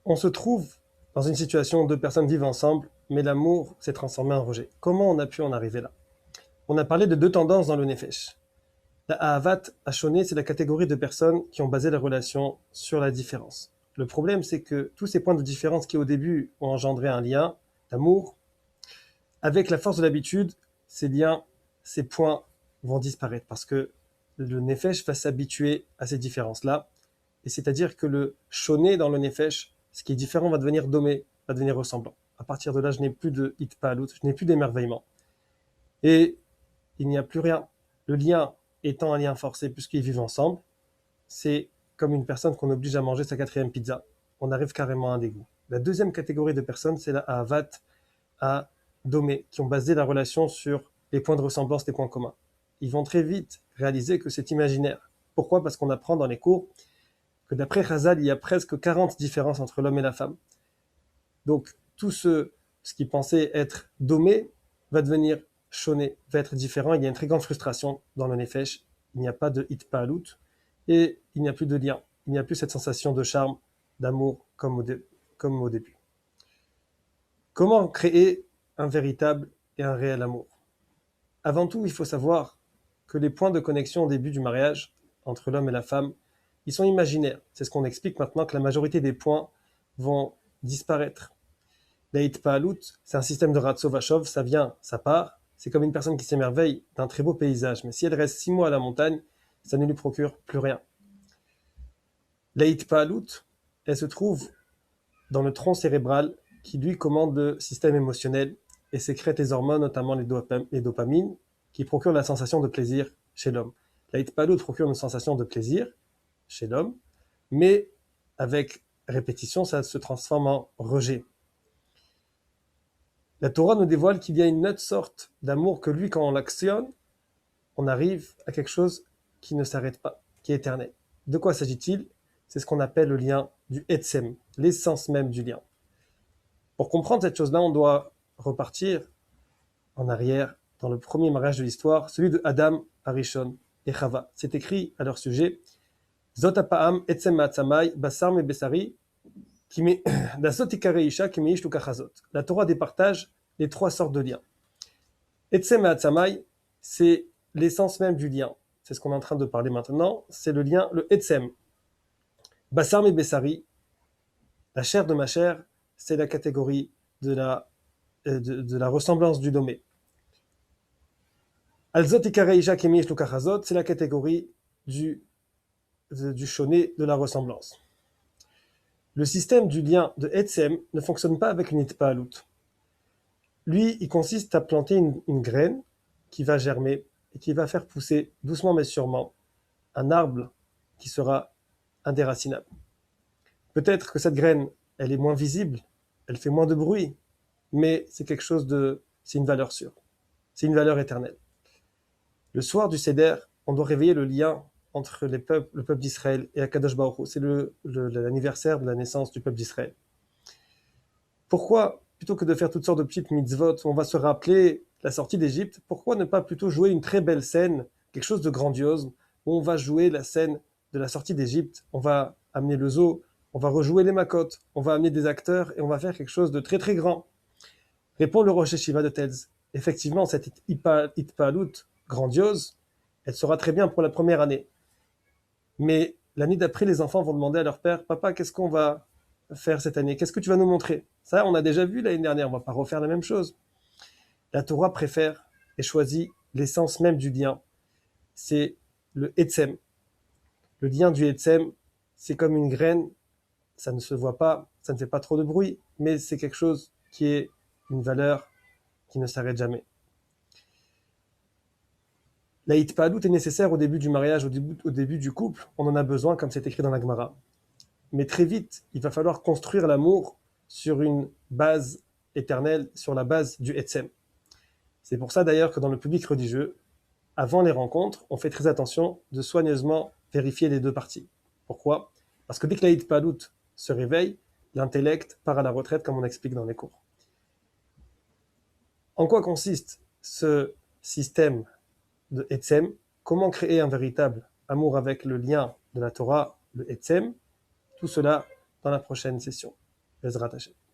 On se trouve dans une situation où deux personnes vivent ensemble, mais l'amour s'est transformé en rejet. Comment on a pu en arriver là? On a parlé de deux tendances dans le Nefesh. La Ahavat Hashoné, c'est la catégorie de personnes qui ont basé la relation sur la différence. Le problème, c'est que tous ces points de différence qui au début ont engendré un lien d'amour, avec la force de l'habitude, ces liens, ces points vont disparaître parce que le Nefesh va s'habituer à ces différences-là. Et c'est-à-dire que le Shoné dans le Nefesh, ce qui est différent va devenir domé, va devenir ressemblant. À partir de là, je n'ai plus de hitpalut, je n'ai plus d'émerveillement. Et il n'y a plus rien. Le lien étant un lien forcé puisqu'ils vivent ensemble, c'est comme une personne qu'on oblige à manger sa quatrième pizza. On arrive carrément à un dégoût. La deuxième catégorie de personnes, c'est la Ahavat à Domé, qui ont basé la relation sur les points de ressemblance, les points communs. Ils vont très vite réaliser que c'est imaginaire. Pourquoi? Parce qu'on apprend dans les cours que d'après Chazal, il y a presque 40 différences entre l'homme et la femme. Donc, tout ce qui pensait être domé va devenir choné, va être différent. Il y a une très grande frustration dans le Nefesh. Il n'y a pas de hitpaalout et il n'y a plus de lien. Il n'y a plus cette sensation de charme, d'amour comme au début. Comment créer un véritable et un réel amour? Avant tout, il faut savoir que les points de connexion au début du mariage entre l'homme et la femme, ils sont imaginaires. C'est ce qu'on explique maintenant, que la majorité des points vont disparaître. La hitpaalout, c'est un système de ratso vachov, ça vient, ça part. C'est comme une personne qui s'émerveille d'un très beau paysage, mais si elle reste 6 mois à la montagne, ça ne lui procure plus rien. La hitpaalout, elle se trouve dans le tronc cérébral qui lui commande le système émotionnel et sécrète les hormones, notamment les dopamines, qui procurent la sensation de plaisir chez l'homme. La hitpaalout procure une sensation de plaisir chez l'homme, mais avec répétition, ça se transforme en rejet. La Torah nous dévoile qu'il y a une autre sorte d'amour que lui, quand on l'actionne, on arrive à quelque chose qui ne s'arrête pas, qui est éternel. De quoi s'agit-il? C'est ce qu'on appelle le lien du Etzem, l'essence même du lien. Pour comprendre cette chose-là, on doit repartir en arrière dans le premier mariage de l'histoire, celui de Adam, Arishon et Chava. C'est écrit à leur sujet Zot apa'am etzem ma'atzamai basar me besari dasot ikare isha kimeish lukachazot. La Torah départage les trois sortes de liens. Etzem ma'atzamai, c'est l'essence même du lien. C'est ce qu'on est en train de parler maintenant. C'est le lien, le etzem. Basar me besari, la chair de ma chair, c'est la catégorie de la ressemblance du nommé. Alzot ikare isha kimeish lukachazot, c'est la catégorie du shoné, de la ressemblance. Le système du lien de Etzem ne fonctionne pas avec une hitpaalout. Lui, il consiste à planter une graine qui va germer et qui va faire pousser doucement mais sûrement un arbre qui sera indéracinable. Peut-être que cette graine, elle est moins visible, elle fait moins de bruit, mais c'est une valeur sûre, c'est une valeur éternelle. Le soir du Seder, on doit réveiller le lien entre le peuple d'Israël et Akadosh Baruch Hu. C'est l'anniversaire de la naissance du peuple d'Israël. Pourquoi, plutôt que de faire toutes sortes de petites mitzvot, on va se rappeler la sortie d'Égypte, pourquoi ne pas plutôt jouer une très belle scène, quelque chose de grandiose, où on va jouer la scène de la sortie d'Égypte, on va amener le zoo, on va rejouer les makotes, on va amener des acteurs et on va faire quelque chose de très très grand. Répond le Rosh Hashiva de Telz. Effectivement, cette hitpaalout grandiose, elle sera très bien pour la première année. Mais l'année d'après, les enfants vont demander à leur père, papa, qu'est-ce qu'on va faire cette année? Qu'est-ce que tu vas nous montrer? Ça, on a déjà vu l'année dernière, on va pas refaire la même chose. La Torah préfère et choisit l'essence même du lien. C'est le Etzem. Le lien du Etzem, c'est comme une graine, ça ne se voit pas, ça ne fait pas trop de bruit, mais c'est quelque chose qui est une valeur qui ne s'arrête jamais. La hitpaalout est nécessaire au début du mariage, au début du couple, on en a besoin, comme c'est écrit dans la Gemara. Mais très vite, il va falloir construire l'amour sur une base éternelle, sur la base du Etzem. C'est pour ça d'ailleurs que dans le public religieux, avant les rencontres, on fait très attention de soigneusement vérifier les deux parties. Pourquoi? Parce que dès que la hitpaalout se réveille, l'intellect part à la retraite, comme on explique dans les cours. En quoi consiste ce système de Etzem? Comment créer un véritable amour avec le lien de la Torah, le Etzem? Tout cela dans la prochaine session. Bezrat Hashem.